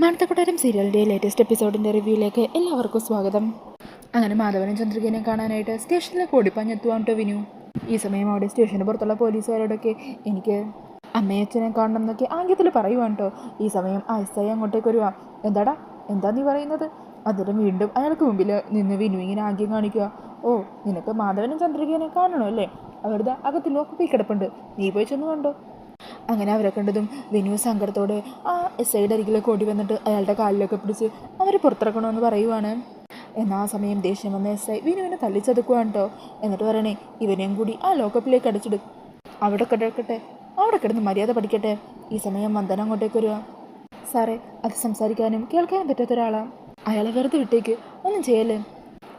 മണത്തക്കൊട്ടാരം സീരിയലിൻ്റെ ലേറ്റസ്റ്റ് എപ്പിസോഡിൻ്റെ റിവ്യൂയിലേക്ക് എല്ലാവർക്കും സ്വാഗതം. അങ്ങനെ മാധവനും ചന്ദ്രികനെ കാണാനായിട്ട് സ്റ്റേഷനിലേക്ക് ഓടിപ്പാഞ്ഞെത്തുവാൻ കേട്ടോ വിനു. ഈ സമയം അവിടെ സ്റ്റേഷന് പുറത്തുള്ള പോലീസുകാരോടൊക്കെ എനിക്ക് അമ്മയും അച്ഛനെ കാണണം എന്നൊക്കെ ആംഗ്യത്തിൽ പറയുവാൻ കേട്ടോ. ഈ സമയം ഐസായി അങ്ങോട്ടേക്ക് വരുവാ. എന്താ നീ പറയുന്നത്? അതിലും വീണ്ടും അയാൾക്ക് മുമ്പിൽ നിന്ന് വിനു ഇങ്ങനെ ആംഗ്യം കാണിക്കുക. ഓ, നിനക്ക് മാധവനും ചന്ദ്രികനെ കാണണോ അല്ലേ? അവരുടെ അകത്ത് ലോക്കപ്പിൽ കിടപ്പുണ്ട്, നീ പോയി ചെന്ന് കണ്ടോ? അങ്ങനെ അവരെ കണ്ടതും വിനു സങ്കടത്തോടെ ആ എസ് ഐയുടെ അരികിലേക്ക് ഓടി വന്നിട്ട് അയാളുടെ കാലിലൊക്കെ പിടിച്ച് അവർ പുറത്തിറക്കണമെന്ന് പറയുവാണ്. എന്നാൽ ആ സമയം ദേഷ്യം വന്ന എസ് ഐ വിനുവിനെ തല്ലിച്ചതുക്കുവാണ് കേട്ടോ. എന്നിട്ട് പറയണേ, ഇവനെയും കൂടി ആ ലോക്കപ്പിലേക്ക് അടിച്ചിടും, അവിടെ കിടന്ന് മര്യാദ പഠിക്കട്ടെ. ഈ സമയം വന്ദന അങ്ങോട്ടേക്ക് വരിക. സാറേ, അത് സംസാരിക്കാനും കേൾക്കാനും പറ്റാത്ത ഒരാളാണ്, അയാളെ വെറുതെ വിട്ടേക്ക്, ഒന്നും ചെയ്യല്ലേ.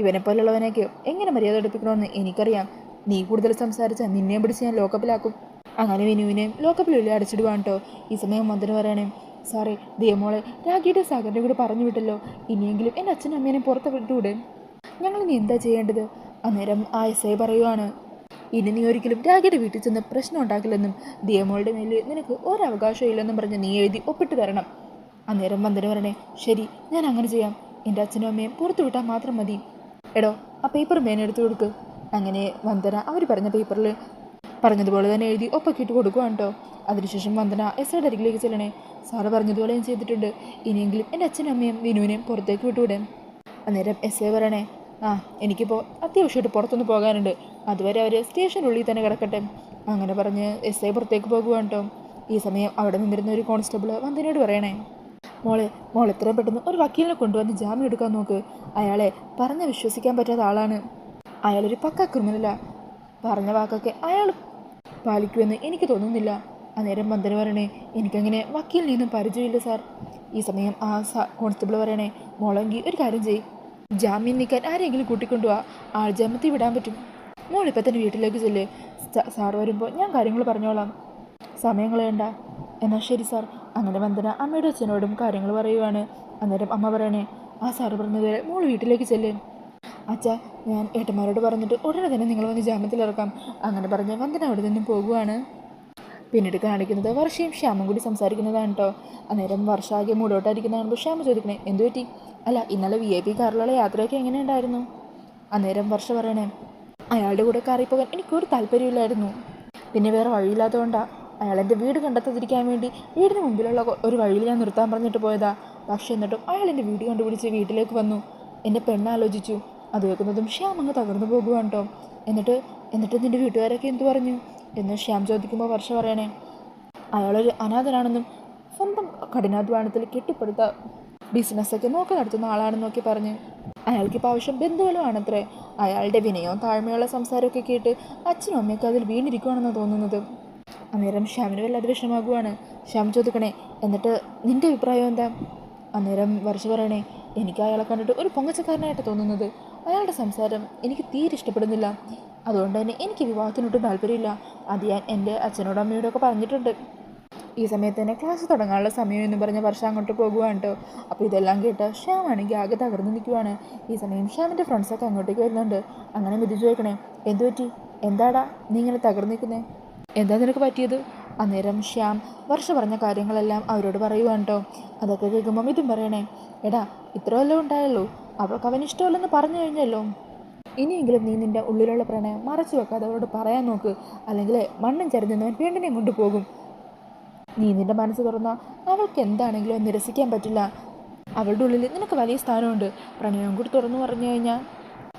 ഇവനെപ്പോലുള്ളവനേക്ക് എങ്ങനെ മര്യാദ എടുപ്പിക്കണമെന്ന് എനിക്കറിയാം, നീ കൂടുതൽ സംസാരിച്ചാൽ നിന്നെയും പിടിച്ച് ഞാൻ ലോക്കപ്പിലാക്കും. അങ്ങനെ വിനുവിനെ ലോക്കപ്പിലുള്ളിൽ അടച്ചിടുവാണ് കേട്ടോ. ഈ സമയം വന്ദന പറയണേ, സാറേ, ദിയമോളെ രാഖിയുടെ സാഗറിൻ്റെ കൂടെ പറഞ്ഞു വിട്ടല്ലോ, ഇനിയെങ്കിലും എൻ്റെ അച്ഛനും അമ്മേനെ പുറത്ത് വിട്ടുകൂടെ? ഞങ്ങളിനി എന്താ ചെയ്യേണ്ടത്? അന്നേരം ആ എസ് ഐ പറയുവാണ്, ഇനി നീ ഒരിക്കലും രാഖിയുടെ വീട്ടിൽ ചെന്ന് പ്രശ്നം ഉണ്ടാക്കില്ലെന്നും ദിയമോളുടെ മേലിൽ നിനക്ക് ഒരവകാശം ഇല്ലെന്നും പറഞ്ഞ് നീ എഴുതി ഒപ്പിട്ട് തരണം. അന്നേരം വന്ദന പറയണേ, ശരി, ഞാൻ അങ്ങനെ ചെയ്യാം, എൻ്റെ അച്ഛനും അമ്മയും പുറത്തു വിട്ടാൽ മാത്രം മതി. എടോ, ആ പേപ്പർ മേനെടുത്ത് കൊടുക്ക്. അങ്ങനെ വന്ദന അവർ പറഞ്ഞ പേപ്പറിൽ പറഞ്ഞതുപോലെ തന്നെ എഴുതി ഒപ്പൊക്കെ ഇട്ട് കൊടുക്കുവാണ് കേട്ടോ. അതിനുശേഷം വന്ദന എസ് ഐയുടെ അരികിലേക്ക് ചെല്ലണേ, സാറ് പറഞ്ഞതുപോലെ ഞാൻ ചെയ്തിട്ടുണ്ട്, ഇനിയെങ്കിലും എൻ്റെ അച്ഛനും അമ്മയും വിനുവിനെയും പുറത്തേക്ക് വിട്ടുവിടേ. അന്നേരം എസ് ഐ പറയണേ, എനിക്കിപ്പോൾ അത്യാവശ്യമായിട്ട് പുറത്തൊന്ന് പോകാനുണ്ട്, അതുവരെ അവർ സ്റ്റേഷനുള്ളിൽ തന്നെ കിടക്കട്ടെ. അങ്ങനെ പറഞ്ഞ് എസ് ഐ പുറത്തേക്ക് പോകുവാണ് കേട്ടോ. ഈ സമയം അവിടെ നിന്നിരുന്ന ഒരു കോൺസ്റ്റബിൾ വന്ദനയോട് പറയണേ, മോൾ എത്രയും പെട്ടെന്ന് ഒരു വക്കീലിനെ കൊണ്ടുവന്ന് ജാമ്യം എടുക്കാൻ നോക്ക്, അയാളെ പറഞ്ഞ് വിശ്വസിക്കാൻ പറ്റാത്ത ആളാണ്, അയാളൊരു പക്ക ക്രിമിനലാ, പറഞ്ഞ വാക്കൊക്കെ അയാൾ പാലിക്കുമെന്ന് എനിക്ക് തോന്നുന്നില്ല. അന്നേരം വന്ദന പറയണേ, എനിക്കങ്ങനെ വക്കീലിൽ നിന്നും പരിചയമില്ല സാർ. ഈ സമയം ആ കോൺസ്റ്റബിൾ പറയണേ, മോളെങ്കിൽ ഒരു കാര്യം ചെയ്യും, ജാമ്യം നീക്കാൻ ആരെങ്കിലും കൂട്ടിക്കൊണ്ടുപോവാ, ആൾ ജാമ്യത്തിൽ വിടാൻ പറ്റും. മോളിപ്പോൾ തന്നെ വീട്ടിലേക്ക് ചെല്ലേ, സാർ വരുമ്പോൾ ഞാൻ കാര്യങ്ങൾ പറഞ്ഞോളാം, സമയം കളയണ്ട. എന്നാൽ ശരി സാർ. അങ്ങനെ വന്ദന അമ്മയുടെ അച്ഛനോടും കാര്യങ്ങൾ പറയുവാണ്. അന്നേരം അമ്മ പറയണേ, ആ സാറ് പറഞ്ഞതുപോലെ മോൾ വീട്ടിലേക്ക് ചെല്ലേ. അച്ഛാ, ഞാൻ ഏട്ടന്മാരോട് പറഞ്ഞിട്ട് ഉടനെ തന്നെ നിങ്ങൾ വന്ന് ജാമ്യത്തിലിറക്കാം. അങ്ങനെ പറഞ്ഞ് വന്ദന അവിടെ നിന്നും പോകുവാണ്. പിന്നീട് കാണിക്കുന്നത് വർഷയും ശ്യാമും കൂടി സംസാരിക്കുന്നതാണ് കേട്ടോ. അന്നേരം വർഷ ആകെ മൂടോട്ടായിരിക്കുന്ന കാണുമ്പോൾ ശ്യാമ ചോദിക്കണേ, എന്തു പറ്റി? അല്ല, ഇന്നലെ VIP കാറിലുള്ള യാത്രയൊക്കെ എങ്ങനെയുണ്ടായിരുന്നു? അന്നേരം വർഷ പറയണേ, അയാളുടെ കൂടെ കാറിൽ പോകാൻ എനിക്കൊരു താല്പര്യമില്ലായിരുന്നു, പിന്നെ വേറെ വഴിയില്ലാത്തതുകൊണ്ടാണ് അയാളെൻ്റെ വീട് കണ്ടെത്താതിരിക്കാൻ വേണ്ടി വീടിന് മുമ്പിലുള്ള ഒരു വഴിയിൽ ഞാൻ നിർത്താൻ പറഞ്ഞിട്ട് പോയതാ. പക്ഷേ എന്നിട്ടും അയാൾ എൻ്റെ വീട് കണ്ടുപിടിച്ച് വീട്ടിലേക്ക് വന്നു, എൻ്റെ പെണ്ണാലോചിച്ചു. അത് വെക്കുന്നതും ശ്യാം അങ്ങ് തകർന്നു പോകുവാണ് കേട്ടോ. എന്നിട്ട് നിൻ്റെ വീട്ടുകാരൊക്കെ എന്തു പറഞ്ഞു എന്ന് ശ്യാം ചോദിക്കുമ്പോൾ വർഷ പറയണേ, അയാളൊരു അനാഥനാണെന്നും സ്വന്തം കഠിനാധ്വാനത്തിൽ കെട്ടിപ്പടുത്ത ബിസിനസ്സൊക്കെ നോക്കി നടത്തുന്ന ആളാണെന്നൊക്കെ പറഞ്ഞ് അയാൾക്കിപ്പോൾ ആവശ്യം ബന്ധുവലുമാണത്രേ. അയാളുടെ വിനയവും താഴ്മയുള്ള സംസാരമൊക്കെ കേട്ട് അച്ഛനും അമ്മയൊക്കെ അതിൽ വീണിരിക്കുവാണെന്നാണ് തോന്നുന്നത്. അന്നേരം ശ്യാമിന് വല്ലാതെ വിഷമാകുവാണ്. ശ്യാം ചോദിക്കണേ, എന്നിട്ട് നിൻ്റെ അഭിപ്രായം എന്താ? അന്നേരം വർഷ പറയണേ, എനിക്ക് അയാളെ കണ്ടിട്ട് ഒരു പൊങ്ങച്ചക്കാരനായിട്ട് തോന്നുന്നത്, അയാളുടെ സംസാരം എനിക്ക് തീരെ ഇഷ്ടപ്പെടുന്നില്ല, അതുകൊണ്ട് തന്നെ എനിക്ക് വിവാഹത്തിനൊട്ടും താല്പര്യമില്ല, അത് ഞാൻ എൻ്റെ അച്ഛനോടും അമ്മയോടൊക്കെ പറഞ്ഞിട്ടുണ്ട്. ഈ സമയത്ത് തന്നെ ക്ലാസ് തുടങ്ങാനുള്ള സമയം എന്ന് പറഞ്ഞ വർഷം അങ്ങോട്ട് പോകുവാണ് കേട്ടോ. അപ്പോൾ ഇതെല്ലാം കേട്ട് ശ്യാം ആണെങ്കിൽ ആകെ തകർന്നു നിൽക്കുവാണ്. ഈ സമയം ശ്യാമിൻ്റെ ഫ്രണ്ട്സൊക്കെ അങ്ങോട്ടേക്ക് വരുന്നുണ്ട്. അങ്ങനെ മിഥു ചോദിക്കണേ, എന്തു പറ്റി? എന്താടാ നീ ഇങ്ങനെ തകർന്നു നിൽക്കുന്നേ? എന്താ നിനക്ക് പറ്റിയത്? അന്നേരം ശ്യാം വർഷ പറഞ്ഞ കാര്യങ്ങളെല്ലാം അവരോട് പറയുവാണ് കേട്ടോ. അതൊക്കെ കേൾക്കുമ്പോൾ ഇതും പറയണേ, എടാ, ഇത്രയല്ലോ ഉണ്ടായുള്ളൂ, അവൾക്ക് അവൻ ഇഷ്ടമല്ലെന്ന് പറഞ്ഞു കഴിഞ്ഞല്ലോ, ഇനിയെങ്കിലും നീ നിൻ്റെ ഉള്ളിലുള്ള പ്രണയം മറച്ചു വെക്കാതെ അവരോട് പറയാൻ നോക്ക്, അല്ലെങ്കിൽ മണ്ണും ചരിഞ്ഞവൻ പെണ്ണിനെയും കൊണ്ടുപോകും. നീ നിൻ്റെ മനസ്സ് തുറന്നാൽ അവൾക്ക് എന്താണെങ്കിലും നിരസിക്കാൻ പറ്റില്ല, അവളുടെ ഉള്ളിൽ നിനക്ക് വലിയ സ്ഥാനമുണ്ട്. പ്രണയം കൂടി തുറന്നു പറഞ്ഞു കഴിഞ്ഞാൽ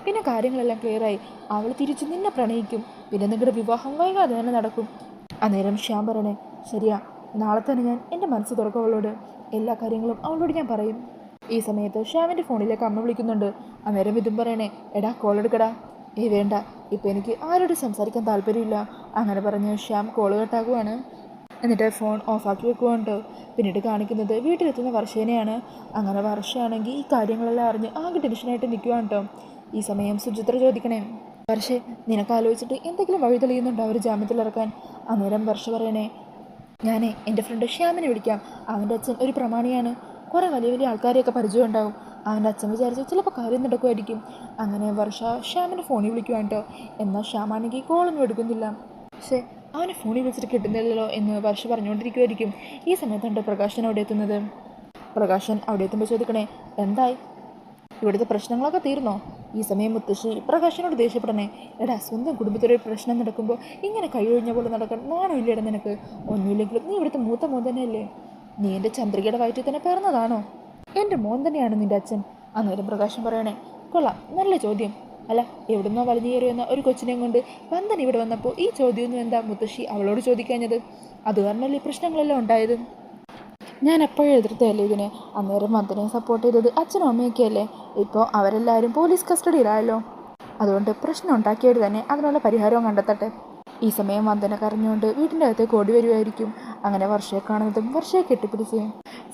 പിന്നെ കാര്യങ്ങളെല്ലാം ക്ലിയറായി, അവൾ തിരിച്ച് നിന്നെ പ്രണയിക്കും, പിന്നെ നിങ്ങളുടെ വിവാഹം വൈകാതെ തന്നെ നടക്കും. അന്നേരം ശ്യാം പറയണേ, ശരിയാ, നാളെ തന്നെ ഞാൻ എൻ്റെ മനസ്സ് തുറക്കും, അവളോട് എല്ലാ കാര്യങ്ങളും അവളോട് ഞാൻ പറയും. ഈ സമയത്ത് ശ്യാമിൻ്റെ ഫോണിലേക്ക് അമ്മ വിളിക്കുന്നുണ്ട്. അന്നേരം ഇതും പറയണേ, എടാ കോൾ എടുക്കടാ. വേണ്ട, ഇപ്പം എനിക്ക് ആരോടും സംസാരിക്കാൻ താല്പര്യമില്ല. അങ്ങനെ പറഞ്ഞ് ശ്യാം കോൾ കട്ടാക്കുവാണ്. എന്നിട്ട് ഫോൺ ഓഫാക്കി വെക്കുവാണ്. പിന്നീട് കാണിക്കുന്നത് വീട്ടിലെത്തുന്ന വർഷേനെയാണ്. അങ്ങനെ വർഷയാണെങ്കിൽ ഈ കാര്യങ്ങളെല്ലാം അറിഞ്ഞ് ആകെ ടെൻഷനായിട്ട് നിൽക്കുവാണ് കേട്ടോ. ഈ സമയം സുചിത്ര ചോദിക്കണേ, വർഷേ, നിനക്ക് ആലോചിച്ചിട്ട് എന്തെങ്കിലും വഴി തെളിയുന്നുണ്ടോ അവർ ജാമ്യത്തിലിറക്കാൻ? അന്നേരം വർഷ പറയണേ, ഞാനേ എൻ്റെ ഫ്രണ്ട് ശ്യാമിനെ വിളിക്കാം, അവൻ്റെ അച്ഛൻ ഒരു പ്രമാണിയാണ്, കുറേ വലിയ വലിയ ആൾക്കാരെയൊക്കെ പരിചയം ഉണ്ടാവും, അവൻ്റെ അച്ഛൻ വിചാരിച്ച് ചിലപ്പോൾ കാര്യം നടക്കുമായിരിക്കും. അങ്ങനെ വർഷ ശ്യാമിൻ്റെ ഫോണിൽ വിളിക്കുവാണ് കേട്ടോ. എന്നാൽ ശ്യാമാണെങ്കിൽ കോളൊന്നും എടുക്കുന്നില്ല. പക്ഷേ അവനെ ഫോണിൽ വിളിച്ചിട്ട് കിട്ടുന്നില്ലല്ലോ എന്ന് വർഷ പറഞ്ഞുകൊണ്ടിരിക്കുമായിരിക്കും. ഈ സമയത്തുണ്ട് പ്രകാശൻ അവിടെ എത്തുന്നത്. പ്രകാശൻ അവിടെ എത്തുമ്പോൾ ചോദിക്കണേ, എന്തായി, ഇവിടുത്തെ പ്രശ്നങ്ങളൊക്കെ തീർന്നോ? ഈ സമയം മുത്തശ്ശി പ്രകാശനോട് ദേഷ്യപ്പെടണേ, എടാ സ്വന്തം കുടുംബത്തിലൊരു പ്രശ്നം നടക്കുമ്പോൾ ഇങ്ങനെ കൈയൊഴിഞ്ഞ പോലെ നടക്കാൻ നാണമില്ലേടാ നിനക്ക്? ഒന്നുമില്ലെങ്കിലും നീ ഇവിടുത്തെ മൂത്ത മോൻ തന്നെയല്ലേ? നീ എൻ്റെ ചന്ദ്രികയുടെ വയറ്റിൽ തന്നെ പിറന്നതാണോ? എൻ്റെ മോൻ തന്നെയാണ് നിൻ്റെ അച്ഛൻ. അന്നേരം പ്രകാശൻ പറയണേ, കൊള്ളാം, നല്ല ചോദ്യം. അല്ല, എവിടുന്നോ വലിഞ്ഞു കയറി വന്ന ഒരു കൊച്ചിനെയും കൊണ്ട് വന്ദന ഇവിടെ വന്നപ്പോൾ ഈ ചോദ്യമൊന്നും എന്താ മുത്തശ്ശി അവളോട് ചോദിക്കാഞ്ഞത്? അത് കാരണമല്ലേ ഈ പ്രശ്നങ്ങളെല്ലാം ഉണ്ടായത്? ഞാൻ എപ്പോഴും എതിർത്തല്ലേ ഇതിനെ. അന്നേരം വന്ദനയെ സപ്പോർട്ട് ചെയ്തത് അച്ഛനും അമ്മയൊക്കെ അല്ലേ. ഇപ്പോൾ അവരെല്ലാവരും പോലീസ് കസ്റ്റഡിയിലായല്ലോ. അതുകൊണ്ട് പ്രശ്നം ഉണ്ടാക്കിയവർ തന്നെ അതിനുള്ള പരിഹാരവും കണ്ടെത്തട്ടെ. ഈ സമയം വന്ദന കരഞ്ഞുകൊണ്ട് വീട്ടിൻ്റെ അകത്തേക്ക് ഓടി വരുമായിരിക്കും. അങ്ങനെ വർഷയെ കാണുന്നതും വർഷയെ കെട്ടിപ്പിടിച്ച്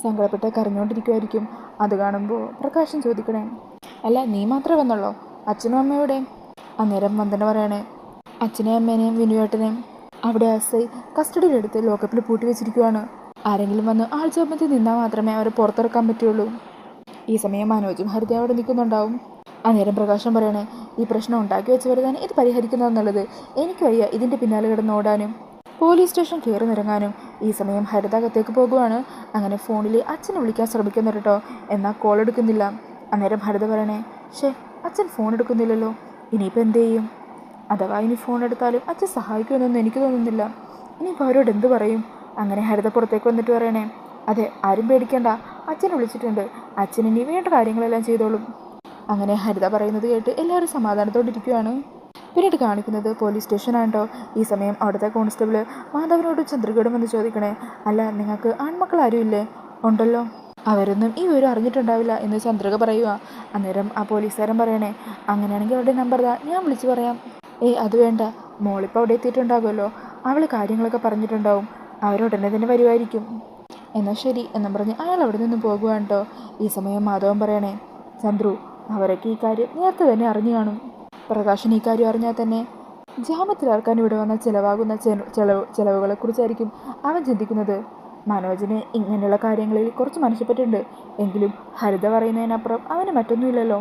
സങ്കടപ്പെട്ട് കരഞ്ഞുകൊണ്ടിരിക്കുമായിരിക്കും. അത് കാണുമ്പോൾ പ്രകാശൻ ചോദിക്കണേ, അല്ല നീ മാത്രമേ വന്നുള്ളോ? അച്ഛനും അമ്മയുടെ? അന്നേരം വന്ദന പറയണേ, അച്ഛനെയും അമ്മേനെയും വിനുവേട്ടനെയും അവിടെ എസ്ഐ കസ്റ്റഡിയിലെടുത്ത് ലോക്കപ്പിൽ പൂട്ടി വെച്ചിരിക്കുവാണ്. ആരെങ്കിലും വന്ന് ആൾജാമ്യത്തിൽ നിന്നാൽ മാത്രമേ അവരെ പുറത്തിറക്കാൻ പറ്റുള്ളൂ. ഈ സമയം മനോജും ഹരിത അവിടെ നിൽക്കുന്നുണ്ടാവും. അന്നേരം പ്രകാശം പറയണേ, ഈ പ്രശ്നം ഉണ്ടാക്കി വെച്ചവർ തന്നെ ഇത് പരിഹരിക്കുന്നതെന്നുള്ളത്. എനിക്ക് വയ്യ ഇതിൻ്റെ പിന്നാലെ കിടന്ന് ഓടാനും പോലീസ് സ്റ്റേഷൻ കയറി നിറങ്ങാനും. ഈ സമയം ഹരിത അകത്തേക്ക് പോകുവാണ്. അങ്ങനെ ഫോണിൽ അച്ഛനെ വിളിക്കാൻ ശ്രമിക്കുന്നു കേട്ടോ, എന്നാൽ കോൾ എടുക്കുന്നില്ല. അന്നേരം ഹരിത പറയണേ, അച്ഛൻ ഫോൺ എടുക്കുന്നില്ലല്ലോ, ഇനിയിപ്പോൾ എന്ത് ചെയ്യും? അഥവാ ഇനി ഫോൺ എടുത്താലും അച്ഛൻ സഹായിക്കുമെന്നൊന്നും എനിക്ക് തോന്നുന്നില്ല. ഇനിയിപ്പോൾ അവരോട് എന്ത് പറയും? അങ്ങനെ ഹരിത പുറത്തേക്ക് വന്നിട്ട് പറയണേ, അതെ, ആരും പേടിക്കേണ്ട, അച്ഛനെ വിളിച്ചിട്ടുണ്ട്, അച്ഛൻ ഇനി വേണ്ട കാര്യങ്ങളെല്ലാം ചെയ്തോളും. അങ്ങനെ ഹരിത പറയുന്നത് കേട്ട് എല്ലാവരും സമാധാനത്തോടിരിക്കുകയാണ്. പിന്നീട് കാണിക്കുന്നത് പോലീസ് സ്റ്റേഷനാണ് കേട്ടോ. ഈ സമയം അവിടുത്തെ കോൺസ്റ്റബിൾ മാധവനോടും ചന്ദ്രികയോടും വന്ന് ചോദിക്കണേ, അല്ല നിങ്ങൾക്ക് ആൺമക്കൾ ആരും ഇല്ലേ? ഉണ്ടല്ലോ, അവരൊന്നും ഈ വിവരം അറിഞ്ഞിട്ടുണ്ടാവില്ല എന്ന് ചന്ദ്രിക പറയുക. അന്നേരം ആ പോലീസുകാരൻ പറയണേ, അങ്ങനെയാണെങ്കിൽ അവരുടെ നമ്പർ ഞാൻ വിളിച്ചു പറയാം. അത് വേണ്ട, മോളിപ്പോൾ അവിടെ എത്തിയിട്ടുണ്ടാകുമല്ലോ, അവൾ കാര്യങ്ങളൊക്കെ പറഞ്ഞിട്ടുണ്ടാവും, അവരുടനെ തന്നെ വരുമായിരിക്കും. എന്നാൽ ശരി എന്നും പറഞ്ഞ് അയാൾ അവിടെ നിന്ന് പോകുവാണ് കേട്ടോ. ഈ സമയം മാധവൻ പറയണേ, ചന്ദ്രു, അവരൊക്കെ ഈ കാര്യം നേരത്തെ തന്നെ അറിഞ്ഞു കാണും. പ്രകാശൻ ഈ കാര്യം അറിഞ്ഞാൽ തന്നെ ജാമ്യത്തിലിറക്കാൻ ഇവിടെ വന്ന ചിലവാകുന്ന ചിലവുകളെക്കുറിച്ചായിരിക്കും അവൻ ചിന്തിക്കുന്നത്. മനോജിന് ഇങ്ങനെയുള്ള കാര്യങ്ങളിൽ കുറച്ച് മനസ്സിപ്പെട്ടുണ്ട്, എങ്കിലും ഹരിത പറയുന്നതിനപ്പുറം അവന് മറ്റൊന്നുമില്ലല്ലോ.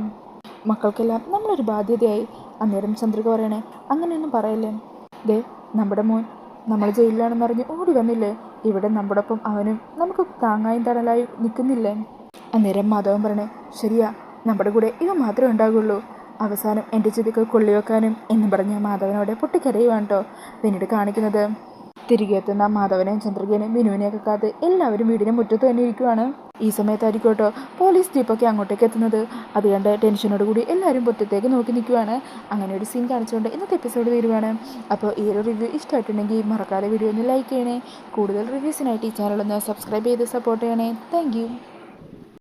മക്കൾക്കെല്ലാം നമ്മളൊരു ബാധ്യതയായി. അന്നേരം ചന്ദ്രിക പറയണേ, അങ്ങനെയൊന്നും പറയല്ലേ. നമ്മുടെ മോൻ നമ്മൾ ജയിലിലാണെന്നറിഞ്ഞ് ഓടി വന്നില്ലേ, ഇവിടെ നമ്മുടെ ഒപ്പം അവനും നമുക്ക് താങ്ങായും തണലായും നിൽക്കുന്നില്ലേ? അന്നേരം മാധവൻ പറയണേ, ശരിയാ, നമ്മുടെ കൂടെ ഇവ മാത്രമേ ഉണ്ടാകുള്ളൂ, അവസാനം എൻ്റെ ചെതിക്ക് കൊള്ളിവെക്കാനും എന്ന് പറഞ്ഞ മാധവനോടെ പൊട്ടിക്കരയുവാണ് കേട്ടോ. പിന്നീട് കാണിക്കുന്നത് തിരികെ എത്തുന്ന മാധവനെയും ചന്ദ്രികനെയും വിനുവിനെയൊക്കെ കാത്ത് എല്ലാവരും വീടിന് മുറ്റത്ത് തന്നെ ഇരിക്കുവാണ്. ഈ സമയത്തായിരിക്കും കേട്ടോ പോലീസ് ജീപ്പൊക്കെ അങ്ങോട്ടേക്ക് എത്തുന്നത്. അത് കണ്ട് ടെൻഷനോട് കൂടി എല്ലാവരും മുറ്റത്തേക്ക് നോക്കി നിൽക്കുവാണ്. അങ്ങനെ ഒരു സീൻ കാണിച്ചുകൊണ്ട് ഇന്നത്തെ എപ്പിസോഡ് വരുവാണ്. അപ്പോൾ ഈ ഒരു റിവ്യൂ ഇഷ്ടമായിട്ടുണ്ടെങ്കിൽ മറക്കാതെ വീഡിയോ ഒന്ന് ലൈക്ക് ചെയ്യണേ. കൂടുതൽ റിവ്യൂസിനായിട്ട് ഈ ചാനലൊന്ന് സബ്സ്ക്രൈബ് ചെയ്ത് സപ്പോർട്ട് ചെയ്യണേ. താങ്ക്